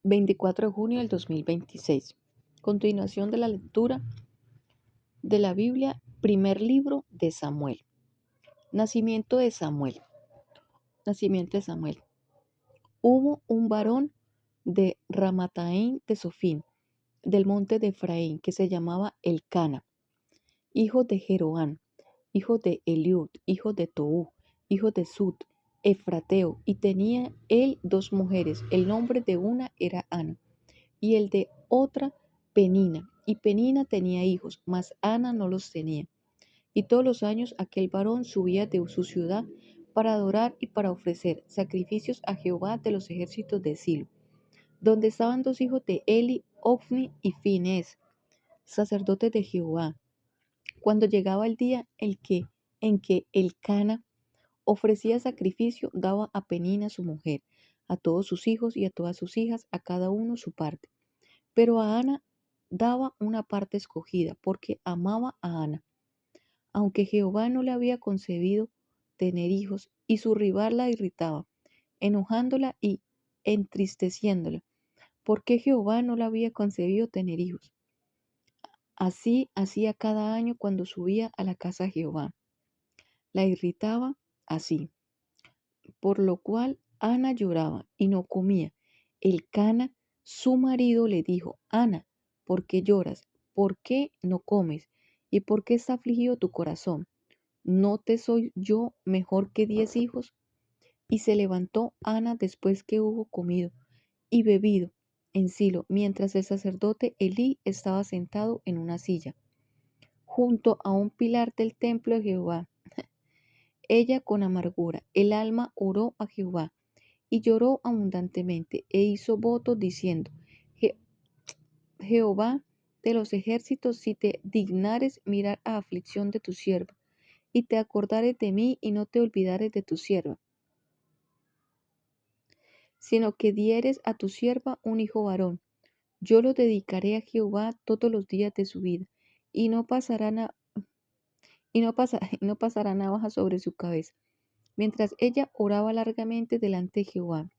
24 de junio del 2026. Continuación de la lectura de la Biblia, primer libro de Samuel. Nacimiento de Samuel. Nacimiento de Samuel. Hubo un varón de Ramataim de Sofín, del monte de Efraín, que se llamaba Elcana, hijo de Jeroán, hijo de Eliud, hijo de Toú, hijo de Sud, Efrateo, y tenía él dos mujeres. El nombre de una era Ana, y el de otra Penina. Y Penina tenía hijos, mas Ana no los tenía. Y todos los años aquel varón subía de su ciudad para adorar y para ofrecer sacrificios a Jehová de los ejércitos de Silo, donde estaban dos hijos de Eli, Ofni y Finés, sacerdotes de Jehová. Cuando llegaba el día en que Elcana ofrecía sacrificio, daba a Penina su mujer, a todos sus hijos y a todas sus hijas, a cada uno su parte. Pero a Ana daba una parte escogida, porque amaba a Ana, aunque Jehová no le había concebido tener hijos, y su rival la irritaba, enojándola y entristeciéndola, porque Jehová no le había concebido tener hijos. Así hacía cada año cuando subía a la casa de Jehová. La irritaba así, por lo cual Ana lloraba y no comía. Elcana, su marido, le dijo: Ana, ¿por qué lloras? ¿Por qué no comes? ¿Y por qué está afligido tu corazón? ¿No te soy yo mejor que 10 hijos? Y se levantó Ana después que hubo comido y bebido en Silo, mientras el sacerdote Elí estaba sentado en una silla, junto a un pilar del templo de Jehová. Ella con amargura, el alma, oró a Jehová, y lloró abundantemente, e hizo votos diciendo: Jehová de los ejércitos, si te dignares mirar a aflicción de tu sierva, y te acordares de mí, y no te olvidares de tu sierva, sino que dieres a tu sierva un hijo varón, yo lo dedicaré a Jehová todos los días de su vida, y no pasará, y no pasará navaja sobre su cabeza. Mientras ella oraba largamente delante de Jehová,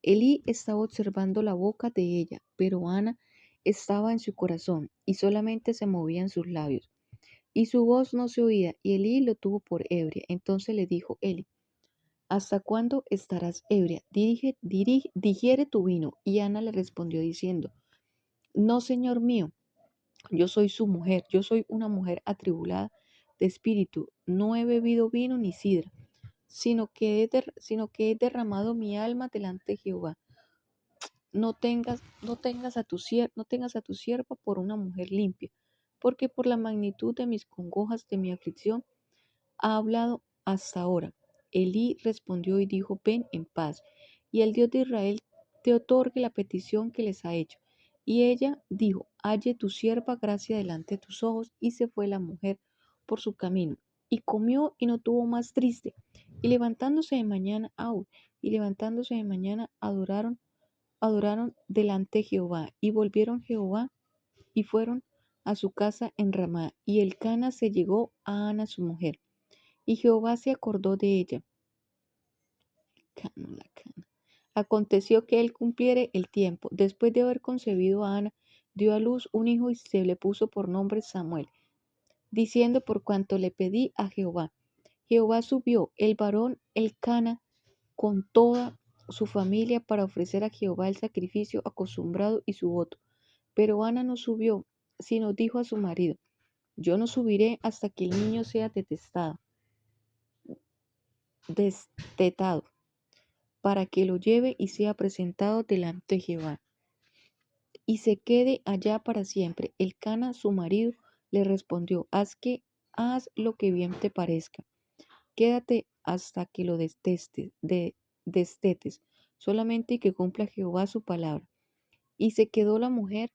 Elí estaba observando la boca de ella, pero Ana estaba en su corazón, y solamente se movían sus labios, y su voz no se oía, y Elí lo tuvo por ebria. Entonces le dijo Elí: ¿Hasta cuándo estarás ebria? Digiere tu vino. Y Ana le respondió diciendo: No, señor mío, yo soy su mujer, yo soy una mujer atribulada de espíritu, no he bebido vino ni sidra, sino que he derramado mi alma delante de Jehová. No tengas a tu sierva por una mujer limpia, porque por la magnitud de mis congojas, de mi aflicción, ha hablado hasta ahora. Elí respondió y dijo: Ven en paz, y el Dios de Israel te otorgue la petición que les ha hecho. Y ella dijo: Halle tu sierva gracia delante de tus ojos. Y se fue la mujer por su camino, y comió y no tuvo más triste. Y levantándose de mañana, adoraron delante de Jehová, y volvieron Jehová y fueron a su casa en Ramá. Y Elcana se llegó a Ana su mujer, y Jehová se acordó de ella. Aconteció que él cumpliere el tiempo, después de haber concebido a Ana, dio a luz un hijo, y se le puso por nombre Samuel, diciendo: Por cuanto le pedí a Jehová. Jehová subió el varón Elcana con toda su familia para ofrecer a Jehová el sacrificio acostumbrado y su voto. Pero Ana no subió, sino dijo a su marido: Yo no subiré hasta que el niño sea destetado, para que lo lleve y sea presentado delante de Jehová, y se quede allá para siempre. Elcana, su marido, le respondió: haz lo que bien te parezca. Quédate hasta que lo destetes, solamente que cumpla Jehová su palabra. Y se quedó la mujer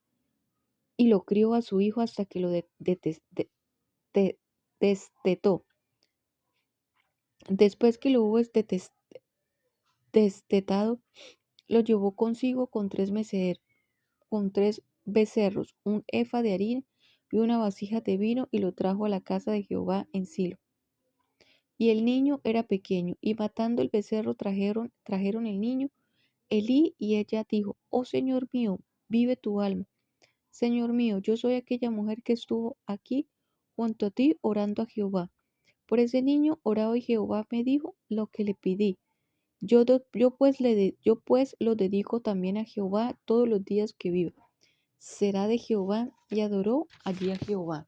y lo crió a su hijo hasta que lo destetó. Después que lo hubo destetado, lo llevó consigo con tres becerros, un efa de harina y una vasija de vino, y lo trajo a la casa de Jehová en Silo. Y el niño era pequeño, y matando el becerro trajeron el niño Elí y ella dijo, oh Señor mío, vive tu alma. Señor mío, yo soy aquella mujer que estuvo aquí junto a ti orando a Jehová. Por ese niño oraba y Jehová me dijo lo que le pedí. Yo pues lo dedico también a Jehová todos los días que viva. Será de Jehová y adoró allí a Jehová.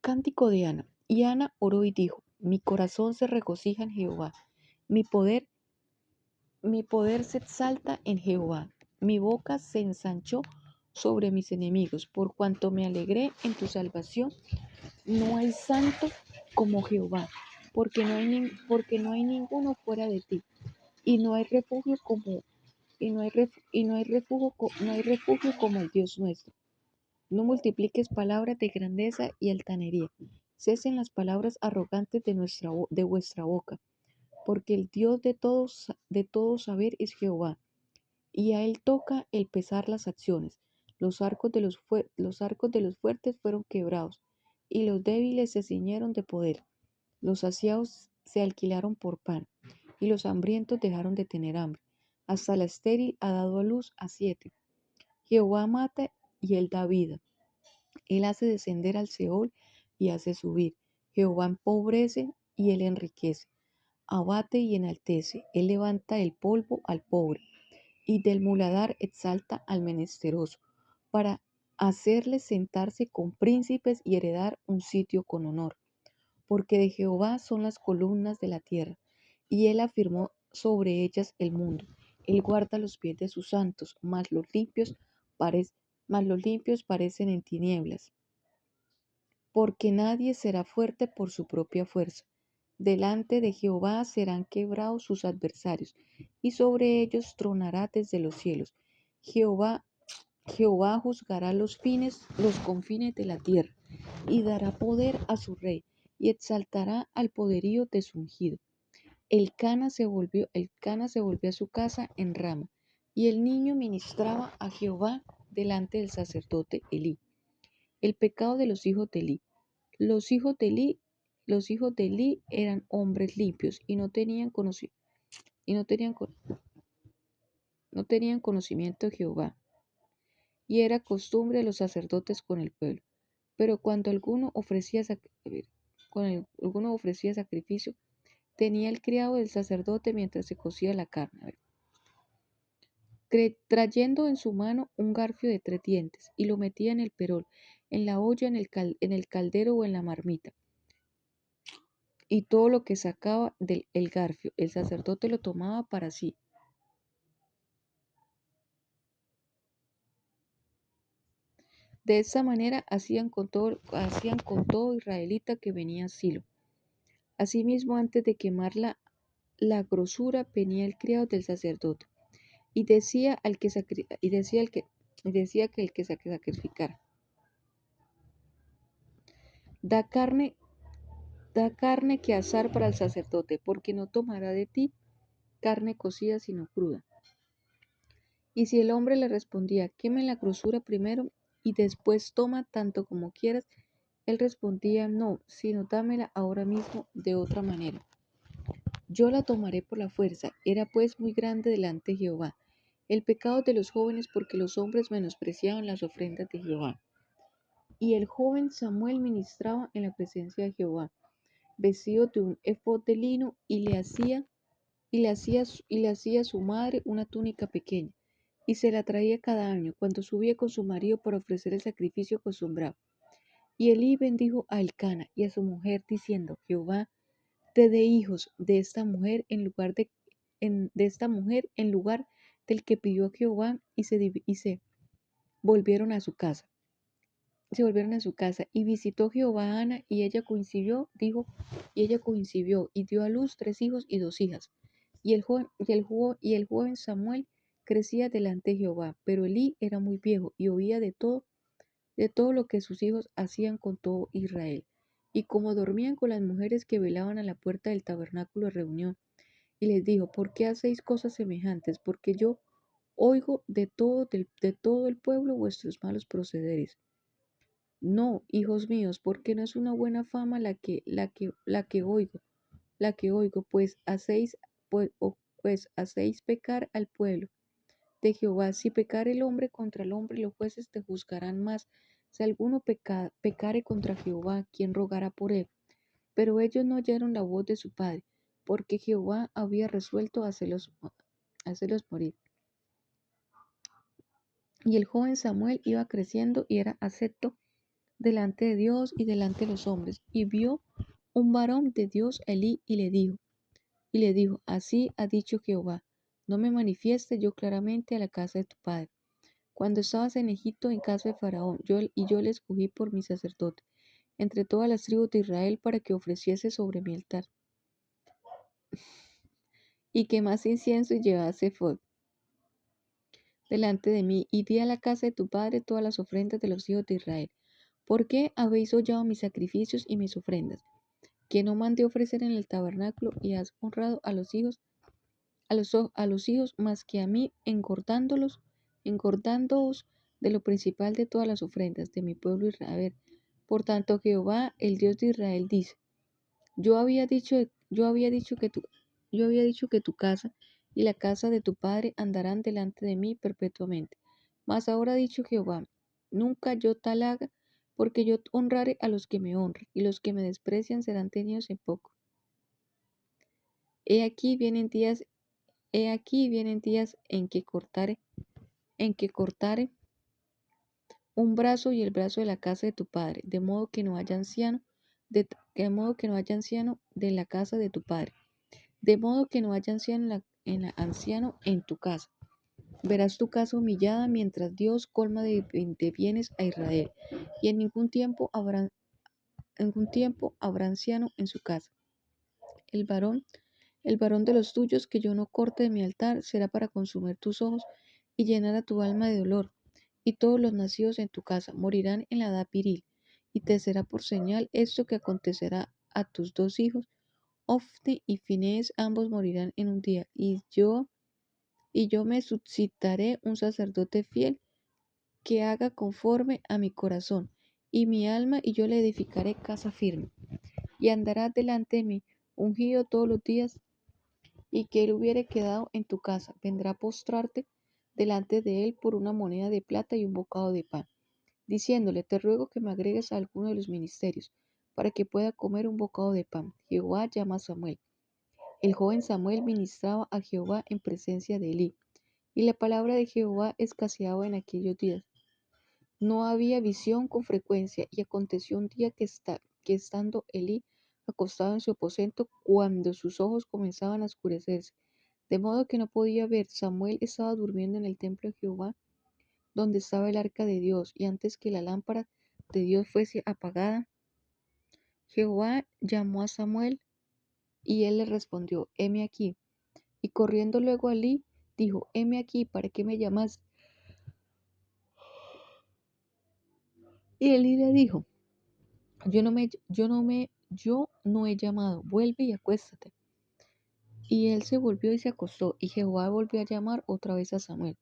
Cántico de Ana. Y Ana oró y dijo, mi corazón se regocija en Jehová, mi poder, mi poder se exalta en Jehová, mi boca se ensanchó sobre mis enemigos, por cuanto me alegré en tu salvación. No hay santo como Jehová, porque no hay ninguno fuera de ti, y no hay refugio como no hay refugio como el Dios nuestro. No multipliques palabras de grandeza y altanería. Cesen las palabras arrogantes de vuestra boca, porque el Dios de todo saber es Jehová, y a él toca el pesar las acciones. Los arcos de los fuertes fueron quebrados, y los débiles se ciñeron de poder. Los saciados se alquilaron por pan, y los hambrientos dejaron de tener hambre. Hasta la estéril ha dado a luz a 7. Jehová mata y él da vida. Él hace descender al Seol y hace subir. Jehová empobrece y él enriquece. Abate y enaltece. Él levanta del polvo al pobre y del muladar exalta al menesteroso, para hacerle sentarse con príncipes y heredar un sitio con honor. Porque de Jehová son las columnas de la tierra, y él afirmó sobre ellas el mundo. Él guarda los pies de sus santos, mas los limpios parecen en tinieblas. Porque nadie será fuerte por su propia fuerza. Delante de Jehová serán quebrados sus adversarios, y sobre ellos tronará desde los cielos. Jehová, Jehová juzgará los confines de la tierra, y dará poder a su rey, y exaltará al poderío de su ungido. El Cana se volvió a su casa en Rama, y el niño ministraba a Jehová delante del sacerdote Elí. El pecado de los hijos de Elí. Los hijos de Elí, los hijos de Elí eran hombres limpios y no tenían conocimiento de Jehová, y era costumbre de los sacerdotes con el pueblo. Pero cuando alguno ofrecía sacrificio, tenía el criado del sacerdote mientras se cocía la carne, trayendo en su mano un garfio de 3 dientes, y lo metía en el perol, en la olla, en el caldero o en la marmita. Y todo lo que sacaba del el garfio, el sacerdote lo tomaba para sí. De esa manera hacían con todo israelita que venía a Silo. Asimismo, antes de quemar la grosura, venía el criado del sacerdote, y decía al que sacri- y decía que el que sacrificara, da carne, da carne que asar para el sacerdote, porque no tomará de ti carne cocida sino cruda. Y si el hombre le respondía, queme la grosura primero y después toma tanto como quieras, él respondía, no, sino dámela ahora mismo de otra manera. Yo la tomaré por la fuerza. Era pues muy grande delante de Jehová el pecado de los jóvenes, porque los hombres menospreciaban las ofrendas de Jehová. Y el joven Samuel ministraba en la presencia de Jehová, vestido de un efod de lino, y le hacía a su madre una túnica pequeña, y se la traía cada año, cuando subía con su marido para ofrecer el sacrificio acostumbrado. Y Elí bendijo a Elcana y a su mujer, diciendo, Jehová te dé hijos de esta mujer en lugar del que pidió Jehová, y volvieron a su casa. Se volvieron a su casa, y visitó Jehová a Ana, y ella concibió, y dio a luz 3 hijos y 2 hijas. Y el joven Samuel crecía delante de Jehová, pero Elí era muy viejo, y oía de todo lo que sus hijos hacían con todo Israel. Y como dormían con las mujeres que velaban a la puerta del tabernáculo de reunión, y les dijo, ¿por qué hacéis cosas semejantes? Porque yo oigo de todo el pueblo vuestros malos procederes. No, hijos míos, porque no es una buena fama la que oigo, pues hacéis pecar al pueblo. de Jehová. Si pecare el hombre contra el hombre, los jueces te juzgarán más. Si alguno pecare contra Jehová, ¿quién rogará por él? Pero ellos no oyeron la voz de su padre, porque Jehová había resuelto hacerlos morir. Y el joven Samuel iba creciendo y era acepto delante de Dios y delante de los hombres. Y vio un varón de Dios, Elí, y le dijo, así ha dicho Jehová, no me manifieste yo claramente a la casa de tu padre. Cuando estabas en Egipto en casa de Faraón, yo le escogí por mi sacerdote, entre todas las tribus de Israel, para que ofreciese sobre mi altar, y quemase incienso y llevase fuego delante de mí, y di a la casa de tu padre todas las ofrendas de los hijos de Israel. ¿Por qué habéis hollado mis sacrificios y mis ofrendas, que no mandé ofrecer en el tabernáculo, y has honrado a los hijos, a los hijos más que a mí, engordándoos de lo principal de todas las ofrendas de mi pueblo Israel? Por tanto, Jehová, el Dios de Israel, dice: yo había dicho que tu casa y la casa de tu padre andarán delante de mí perpetuamente. Mas ahora ha dicho Jehová: nunca yo tal haga, porque yo honraré a los que me honran, y los que me desprecian serán tenidos en poco. He aquí vienen días, en que cortare un brazo y el brazo de la casa de tu padre, de modo que no haya anciano, de la casa de tu padre, de modo que no haya anciano en tu casa. Verás tu casa humillada mientras Dios colma de bienes a Israel, y en ningún tiempo habrá anciano en su casa. El varón, el varón de los tuyos que yo no corte de mi altar será para consumir tus ojos y llenar a tu alma de dolor. Y todos los nacidos en tu casa morirán en la edad viril, y te será por señal esto que acontecerá a tus dos hijos, Ofni y Finés, ambos morirán en un día, y yo me suscitaré un sacerdote fiel que haga conforme a mi corazón y mi alma, y yo le edificaré casa firme. Y andará delante de mí ungido todos los días, y que él hubiere quedado en tu casa, vendrá a postrarte delante de él por una moneda de plata y un bocado de pan, diciéndole: te ruego que me agregues a alguno de los ministerios, para que pueda comer un bocado de pan. Jehová llama a Samuel. El joven Samuel ministraba a Jehová en presencia de Elí, y la palabra de Jehová escaseaba en aquellos días. No había visión con frecuencia, y aconteció un día que estando Elí acostado en su aposento, cuando sus ojos comenzaban a oscurecerse, de modo que no podía ver, Samuel estaba durmiendo en el templo de Jehová, donde estaba el arca de Dios, y antes que la lámpara de Dios fuese apagada, Jehová llamó a Samuel, y él le respondió: heme aquí. Y corriendo luego a Elí, dijo: heme aquí, ¿para qué me llamas? Y Elí le dijo: yo no he llamado, vuelve y acuéstate. Y él se volvió y se acostó, y Jehová volvió a llamar otra vez a Samuel.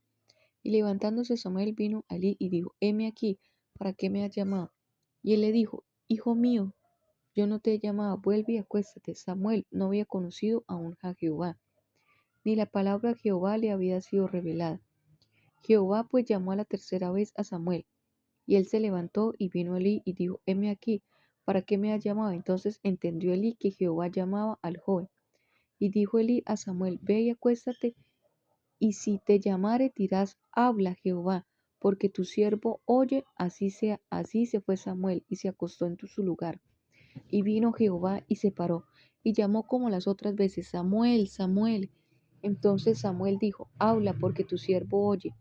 Y levantándose Samuel vino a Elí y dijo: heme aquí, ¿para qué me has llamado? Y él le dijo: hijo mío, yo no te he llamado, vuelve y acuéstate. Samuel no había conocido aún a Jehová, ni la palabra de Jehová le había sido revelada. Jehová pues llamó a la tercera vez a Samuel, y él se levantó y vino a Elí y dijo: heme aquí, ¿para qué me has llamado? Entonces entendió Elí que Jehová llamaba al joven. Y dijo Elí a Samuel: ve y acuéstate, y si te llamare dirás: habla Jehová, porque tu siervo oye. Así sea. Así se fue Samuel y se acostó en su lugar. Y vino Jehová y se paró, y llamó como las otras veces: Samuel, Samuel. Entonces Samuel dijo: habla, porque tu siervo oye.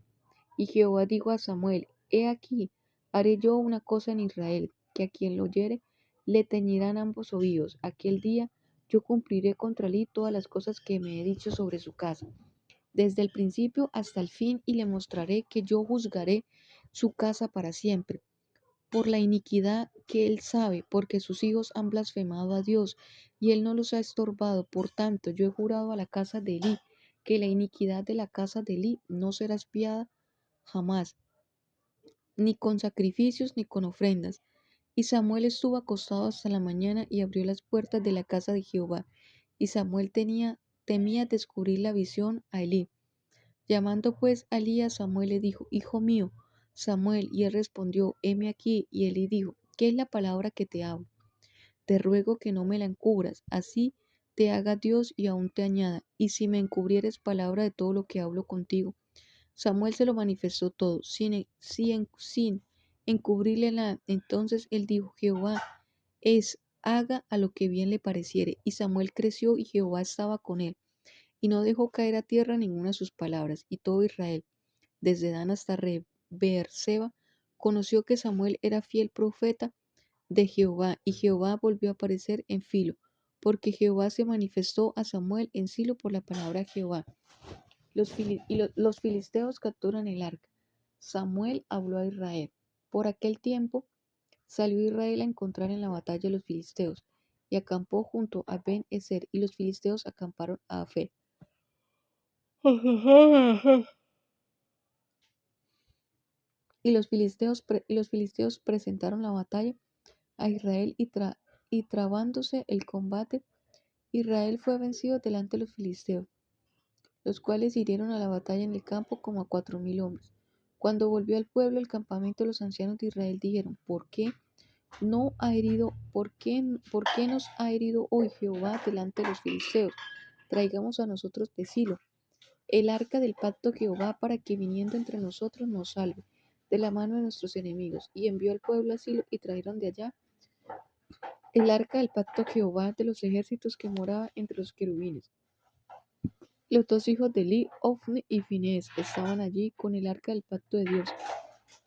Y Jehová dijo a Samuel: he aquí, haré yo una cosa en Israel, que a quien lo oyere le teñirán ambos oídos. Aquel día yo cumpliré contra él todas las cosas que me he dicho sobre su casa, desde el principio hasta el fin, y le mostraré que yo juzgaré su casa para siempre, por la iniquidad que él sabe, porque sus hijos han blasfemado a Dios, y él no los ha estorbado. Por tanto, yo he jurado a la casa de Elí, que la iniquidad de la casa de Elí no será expiada jamás, ni con sacrificios ni con ofrendas. Y Samuel estuvo acostado hasta la mañana, y abrió las puertas de la casa de Jehová. Y Samuel temía descubrir la visión a Elí. Llamando pues a Elí a Samuel le dijo, Hijo mío, Samuel, y él respondió, heme aquí. Y Elí dijo, ¿qué es la palabra que te hablo? Te ruego que no me la encubras, así te haga Dios y aún te añada, y si me encubrieres palabra de todo lo que hablo contigo. Samuel se lo manifestó todo, sin encubrirle nada. Entonces él dijo, Jehová haga a lo que bien le pareciere. Y Samuel creció y Jehová estaba con él, y no dejó caer a tierra ninguna de sus palabras. Y todo Israel, desde Dan hasta Beerseba, conoció que Samuel era fiel profeta de Jehová, y Jehová volvió a aparecer en Filo, porque Jehová se manifestó a Samuel en Silo por la palabra de Jehová. Los filisteos capturan el arca. Samuel habló a Israel. Por aquel tiempo salió Israel a encontrar en la batalla a los filisteos, y acampó junto a Ben-Ezer, y los filisteos acamparon a Afec. Y los filisteos presentaron la batalla a Israel, y trabándose el combate, Israel fue vencido delante de los filisteos, los cuales hirieron a la batalla en el campo como a 4000 hombres. Cuando volvió al pueblo al campamento, los ancianos de Israel dijeron, ¿por qué nos ha herido hoy Jehová delante de los filisteos? Traigamos a nosotros de Silo el arca del pacto de Jehová, para que viniendo entre nosotros nos salve de la mano de nuestros enemigos. Y envió al pueblo a Silo, y trajeron de allá el arca del pacto de Jehová de los ejércitos, que moraba entre los querubines. Los dos hijos de Eli, Ofni y Finés, estaban allí con el arca del pacto de Dios.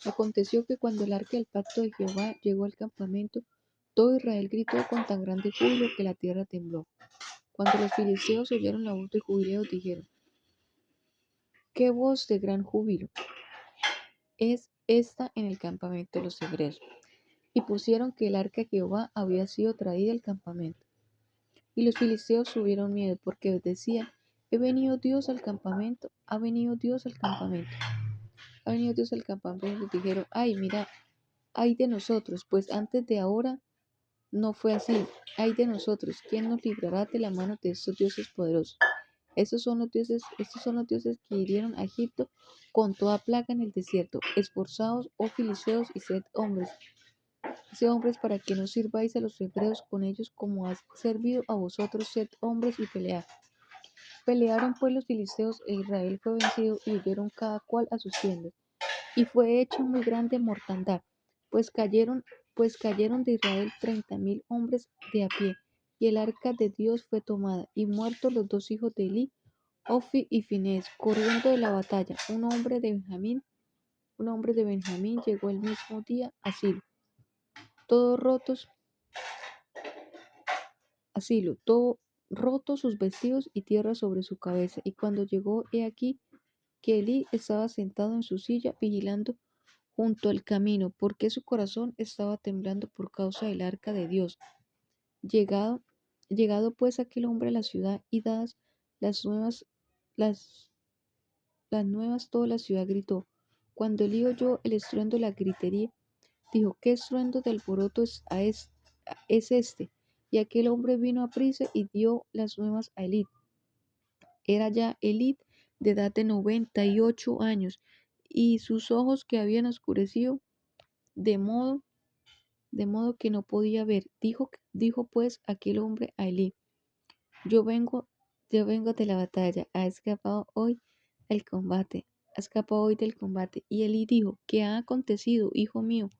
Aconteció que cuando el arca del pacto de Jehová llegó al campamento, todo Israel gritó con tan grande júbilo que la tierra tembló. Cuando los filisteos oyeron la voz de jubileo, dijeron, ¿qué voz de gran júbilo es esta en el campamento de los hebreos? Y pusieron que el arca de Jehová había sido traída al campamento. Y los filisteos tuvieron miedo, porque decían, ha venido Dios al campamento. Ha venido Dios al campamento. Y dijeron, ay, mira, ay de nosotros, pues antes de ahora no fue así. Ay de nosotros, ¿quién nos librará de la mano de estos dioses poderosos? Estos son los dioses que hirieron a Egipto con toda plaga en el desierto. Esforzaos, oh filisteos, y sed hombres para que no sirváis a los hebreos con ellos como has servido a vosotros, sed hombres y pelead. Pelearon pues los filisteos, e Israel fue vencido, y huyeron cada cual a sus tiendas. Y fue hecha muy grande mortandad, pues cayeron de Israel 30,000 hombres de a pie, y el arca de Dios fue tomada, y muertos los dos hijos de Eli, Ofni y Finés, corriendo de la batalla. Un hombre de Benjamín llegó el mismo día a Silo, todos rotos, todo rotos sus vestidos y tierra sobre su cabeza. Y cuando llegó, he aquí que Elí estaba sentado en su silla vigilando junto al camino, porque su corazón estaba temblando por causa del arca de Dios. Llegado, llegado pues aquel hombre a la ciudad, y dadas las nuevas, las, las nuevas, toda la ciudad gritó. Cuando Elí oyó el estruendo de la gritería, dijo, ¿qué estruendo de alboroto es este? Y aquel hombre vino a prisa y dio las nuevas a Elí. Era ya Elí de edad de 98 años, y sus ojos que habían oscurecido de modo que no podía ver. Dijo pues aquel hombre a Elí, yo vengo, yo vengo de la batalla, ha escapado hoy del combate. Y Elí dijo, ¿qué ha acontecido, hijo mío?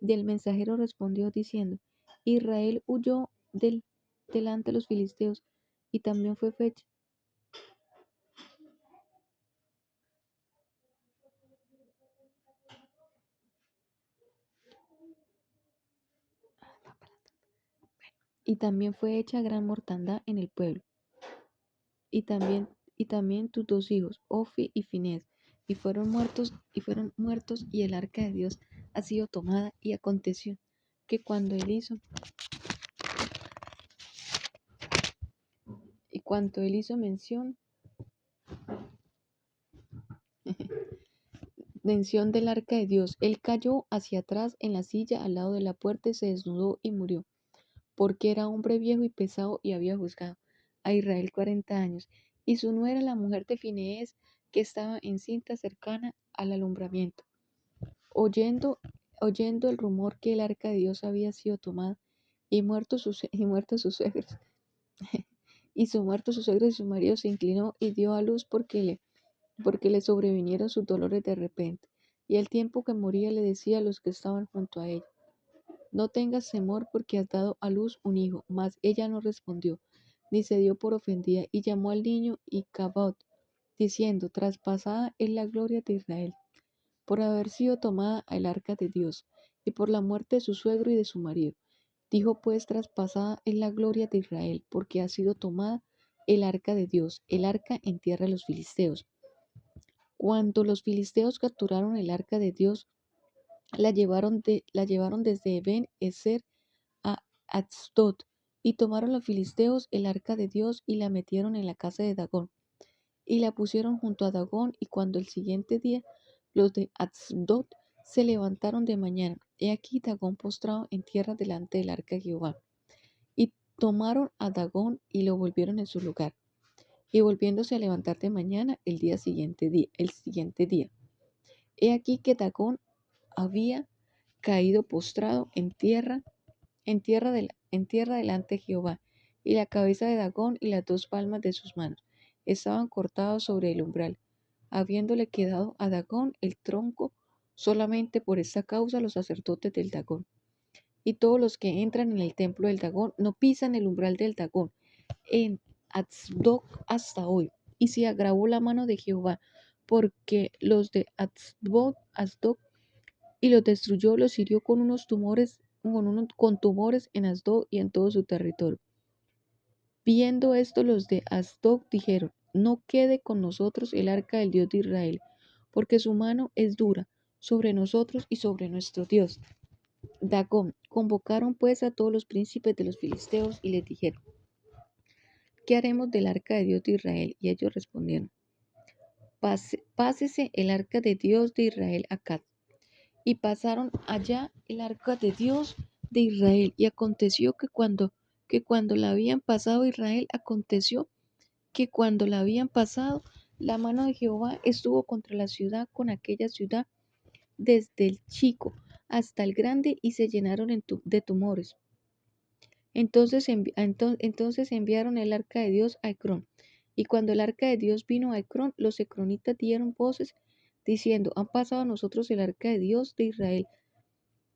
Del mensajero respondió diciendo, Israel huyó delante de los filisteos, y también fue fecha. Y también fue hecha gran mortandad en el pueblo. Y también tus dos hijos, Ofni y Finés, y fueron muertos, y el arca de Dios ha sido tomada. Y aconteció que cuando él hizo mención del arca de Dios, él cayó hacia atrás en la silla al lado de la puerta, y se desnudó y murió, porque era hombre viejo y pesado, y había juzgado a Israel 40 años. Y su nuera, la mujer de Finehés, que estaba encinta cercana al alumbramiento. Oyendo, oyendo el rumor que el arca de Dios había sido tomada y muertos sus suegros, muertos sus suegros y su marido se inclinó y dio a luz porque le sobrevinieron sus dolores de repente. Y al tiempo que moría le decía a los que estaban junto a ella: no tengas temor porque has dado a luz un hijo. Mas ella no respondió, ni se dio por ofendida, y llamó al niño Icabod, diciendo: traspasada es la gloria de Israel, por haber sido tomada el arca de Dios, y por la muerte de su suegro y de su marido. Dijo pues: traspasada es la gloria de Israel, porque ha sido tomada el arca de Dios, el arca en tierra de los filisteos. Cuando los filisteos capturaron el arca de Dios, la llevaron desde Ben Ezer a Asdod, y tomaron los filisteos el arca de Dios y la metieron en la casa de Dagón, y la pusieron junto a Dagón. Y cuando el siguiente día los de Asdod se levantaron de mañana, he aquí Dagón postrado en tierra delante del arca de Jehová. Y tomaron a Dagón y lo volvieron en su lugar. Y volviéndose a levantar de mañana el siguiente día, he aquí que Dagón había caído postrado en tierra delante de Jehová, y la cabeza de Dagón y las dos palmas de sus manos estaban cortados sobre el umbral, habiéndole quedado a Dagón el tronco. Solamente por esta causa los sacerdotes del Dagón y todos los que entran en el templo del Dagón no pisan el umbral del Dagón en Asdod hasta hoy. Y se agravó la mano de Jehová, porque los de Asdod y los destruyó, los hirió con tumores en Asdod y en todo su territorio. Viendo esto, los de Asdod dijeron: no quede con nosotros el arca del Dios de Israel, porque su mano es dura sobre nosotros y sobre nuestro Dios Dagón. Convocaron pues a todos los príncipes de los filisteos y les dijeron: ¿qué haremos del arca de Dios de Israel? Y ellos respondieron: pásese el arca de Dios de Israel acá. Y pasaron allá el arca de Dios de Israel. Y aconteció que cuando la habían pasado Israel, aconteció que cuando la habían pasado, la mano de Jehová estuvo contra la ciudad, con aquella ciudad, desde el chico hasta el grande, y se llenaron de tumores. Entonces enviaron el arca de Dios a Ecrón. Y cuando el arca de Dios vino a Ecrón, los ecronitas dieron voces diciendo: han pasado a nosotros el arca de Dios de Israel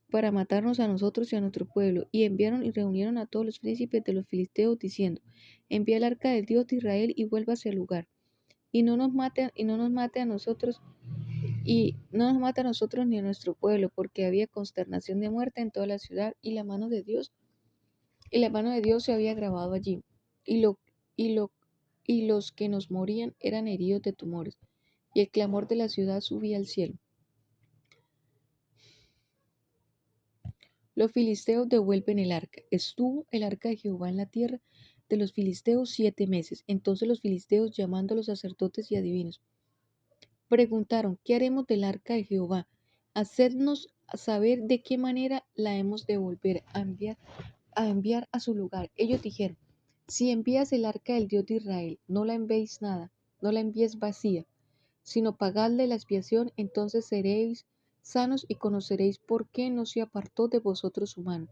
para matarnos a nosotros y a nuestro pueblo. Y enviaron y reunieron a todos los príncipes de los filisteos, diciendo: envía el arca del Dios de Israel y vuélvase al lugar, y no nos mate a nosotros, ni a nuestro pueblo, porque había consternación de muerte en toda la ciudad, y la mano de Dios se había agravado allí, y, lo, y, lo, y los que nos morían eran heridos de tumores, y el clamor de la ciudad subía al cielo. Los filisteos devuelven el arca. Estuvo el arca de Jehová en la tierra de los filisteos 7 meses. Entonces los filisteos, llamando a los sacerdotes y adivinos, preguntaron: ¿qué haremos del arca de Jehová? Hacednos saber de qué manera la hemos de volver a enviar a su lugar. Ellos dijeron: si envías el arca del Dios de Israel, no la enviéis nada, no la envíes vacía, sino pagadle la expiación. Entonces seréis sanos y conoceréis por qué no se apartó de vosotros su mano.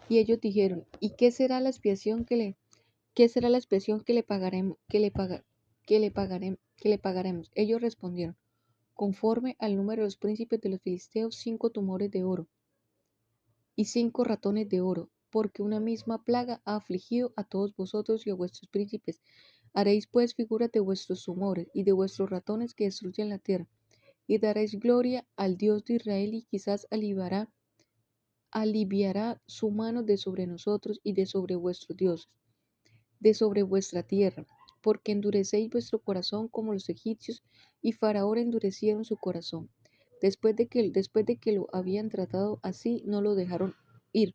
Y ellos dijeron: ¿y qué será la expiación que le pagaremos, que le pagaremos? Ellos respondieron: conforme al número de los príncipes de los filisteos, 5 tumores de oro y 5 ratones de oro, porque una misma plaga ha afligido a todos vosotros y a vuestros príncipes. Haréis pues figuras de vuestros tumores y de vuestros ratones que destruyen la tierra, y daréis gloria al Dios de Israel, y quizás aliviará su mano de sobre nosotros y de sobre vuestros dioses, de sobre vuestra tierra, porque endurecéis vuestro corazón como los egipcios, y Faraón endurecieron su corazón. Después de que lo habían tratado así, no lo dejaron ir.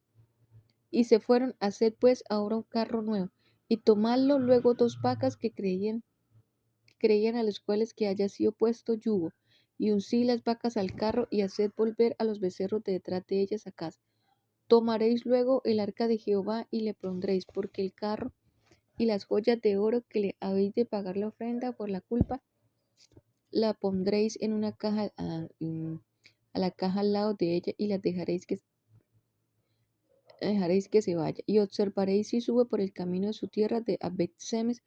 Y se fueron: haced pues ahora un carro nuevo, y tomadlo luego 2 vacas que creían a los cuales que haya sido puesto yugo, y uncid las vacas al carro, y haced volver a los becerros de detrás de ellas a casa. Tomaréis luego el arca de Jehová y le pondréis, porque el carro y las joyas de oro que le habéis de pagar la ofrenda por la culpa, la pondréis en una caja a la caja al lado de ella y la dejaréis que se vaya. Y observaréis si sube por el camino de su tierra de Abed-Semes.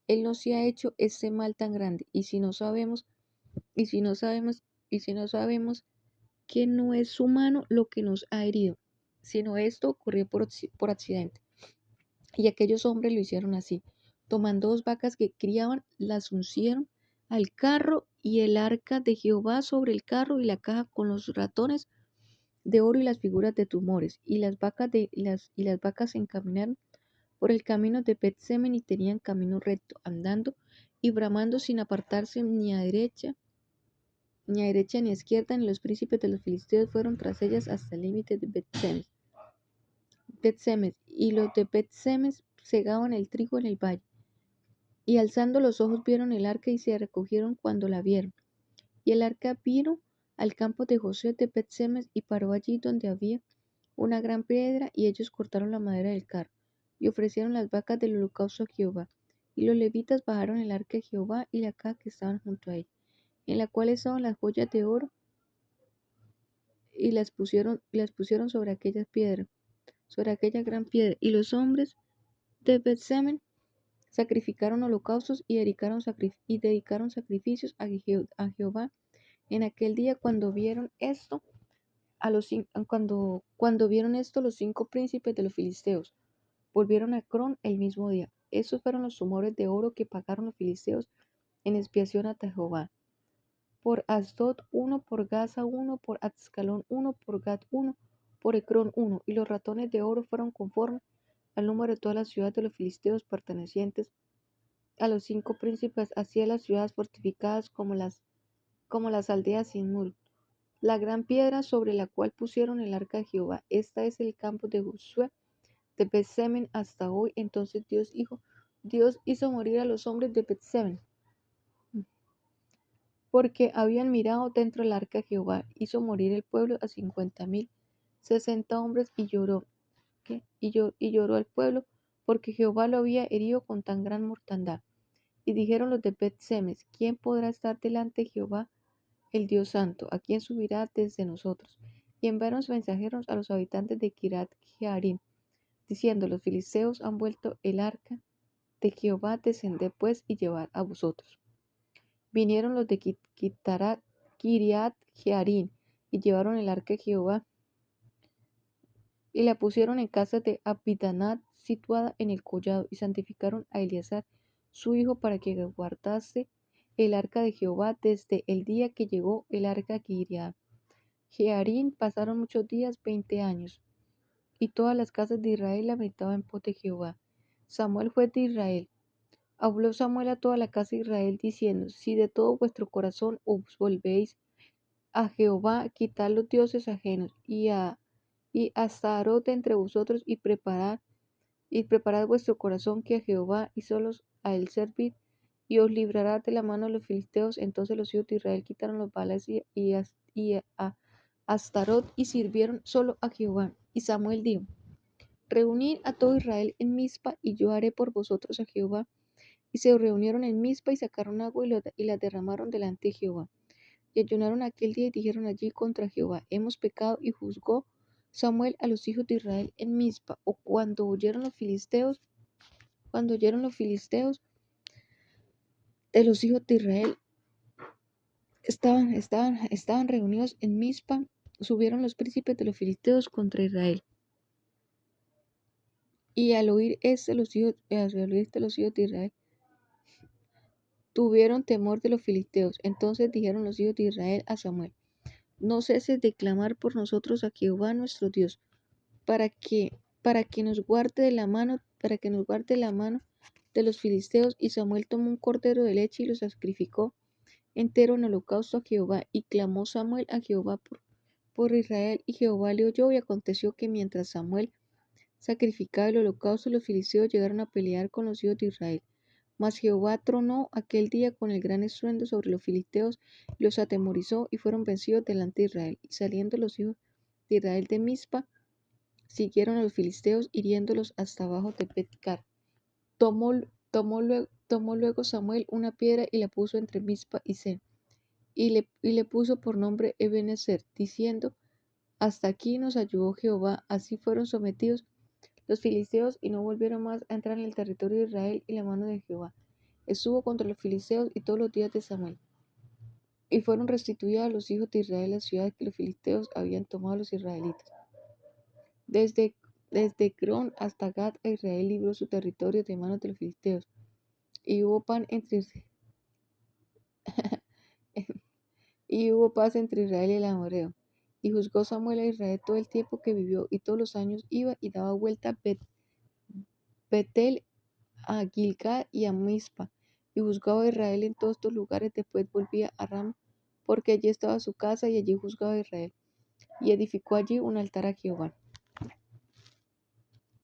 Él no se ha hecho este mal tan grande. Y si no sabemos, y si no sabemos, y si no sabemos que no es su mano lo que nos ha herido, sino esto ocurrió por accidente. Y aquellos hombres lo hicieron así. Tomando 2 vacas que criaban, las uncieron al carro y el arca de Jehová sobre el carro y la caja con los ratones de oro y las figuras de tumores. Y las vacas se encaminaron por el camino de Bet-Semen y tenían camino recto, andando y bramando sin apartarse ni a izquierda, ni los príncipes de los filisteos fueron tras ellas hasta el límite de Bet-Semes, y los de Bet-Semes segaban el trigo en el valle. Y alzando los ojos vieron el arca y se recogieron cuando la vieron. Y el arca vino al campo de Josué de Bet-Semes y paró allí donde había una gran piedra, y ellos cortaron la madera del carro y ofrecieron las vacas del holocausto a Jehová. Y los levitas bajaron el arca de Jehová y la caja que estaban junto a ella, en la cual estaban las joyas de oro, y las pusieron sobre aquella piedra, sobre aquella gran piedra. Y los hombres de Bet-Semes sacrificaron holocaustos y dedicaron sacrificios a Jehová en aquel día. Cuando vieron esto, los 5 príncipes de los filisteos volvieron a Crón el mismo día. Estos fueron los tumores de oro que pagaron los filisteos en expiación a Jehová: por Asdod 1, por Gaza 1, por Ascalón 1, por Gat 1, por Ecrón 1. Y los ratones de oro fueron conforme al número de todas las ciudades de los filisteos pertenecientes a los 5 príncipes, así de las ciudades fortificadas como las aldeas sin muro. La gran piedra sobre la cual pusieron el arca de Jehová, esta es el campo de Josué de Bet-Semen hasta hoy. Entonces Dios hizo morir a los hombres de Bet-Semen, porque habían mirado dentro del arca de Jehová. Hizo morir el pueblo a 50,060 hombres, y lloró, ¿qué? Y lloró el pueblo, porque Jehová lo había herido con tan gran mortandad. Y dijeron los de Bet-Semes: ¿Quién podrá estar delante de Jehová, el Dios santo? ¿A quién subirá desde nosotros? Y enviaron mensajeros a los habitantes de Kiriat Jearim, diciendo: Los filisteos han vuelto el arca de Jehová, descended pues y llevad a vosotros. Vinieron los de Kiriat Jearim y llevaron el arca de Jehová y la pusieron en casa de Abidanab, situada en el collado, y santificaron a Eleazar su hijo para que guardase el arca de Jehová desde el día que llegó el arca a Kiriat Jearim. Pasaron muchos días, 20 años, y todas las casas de Israel habitaban en pos de Jehová. Samuel, juez de Israel. Habló Samuel a toda la casa de Israel, diciendo: Si de todo vuestro corazón os volvéis a Jehová, quitad los dioses ajenos, y Astarot de entre vosotros, y preparad vuestro corazón que a Jehová, y solos a él servid, y os librará de la mano de los filisteos. Entonces los hijos de Israel quitaron los Baales y a Astarot, y sirvieron solo a Jehová. Y Samuel dijo: Reunid a todo Israel en Mizpa, y yo haré por vosotros a Jehová. Y se reunieron en Mizpa, y sacaron agua y la derramaron delante de Jehová. Y ayunaron aquel día y dijeron allí contra Jehová: Hemos pecado. Y juzgó Samuel a los hijos de Israel en Mizpa. O cuando oyeron los filisteos de los hijos de Israel, estaban reunidos en Mizpa, subieron los príncipes de los filisteos contra Israel. Y al oír los hijos de Israel tuvieron temor de los filisteos. Entonces dijeron los hijos de Israel a Samuel: No ceses de clamar por nosotros a Jehová nuestro Dios, para que nos guarde de la mano de los filisteos. Y Samuel tomó un cordero de leche y lo sacrificó entero en holocausto a Jehová. Y clamó Samuel a Jehová por Israel, y Jehová le oyó. Y aconteció que mientras Samuel sacrificaba el holocausto, los filisteos llegaron a pelear con los hijos de Israel. Mas Jehová tronó aquel día con el gran estruendo sobre los filisteos, y los atemorizó, y fueron vencidos delante de Israel. Y saliendo los hijos de Israel de Mizpa, siguieron a los filisteos, hiriéndolos hasta abajo de Bet-car. Tomó luego Samuel una piedra y la puso entre Mizpa y Sen, y le puso por nombre Ebenezer, diciendo: Hasta aquí nos ayudó Jehová. Así fueron sometidos los filisteos y no volvieron más a entrar en el territorio de Israel, y la mano de Jehová estuvo contra los filisteos y todos los días de Samuel. Y fueron restituidas a los hijos de Israel las ciudades que los filisteos habían tomado a los israelitas. Desde, desde Cron hasta Gad, a Israel libró su territorio de manos de los filisteos. Y hubo y hubo paz entre Israel y el amorreo. Y juzgó Samuel a Israel todo el tiempo que vivió, y todos los años iba y daba vuelta a Betel, a Gilgal y a Mizpa, y juzgaba a Israel en todos estos lugares. Después volvía a Rama, porque allí estaba su casa, y allí juzgaba a Israel, y edificó allí un altar a Jehová.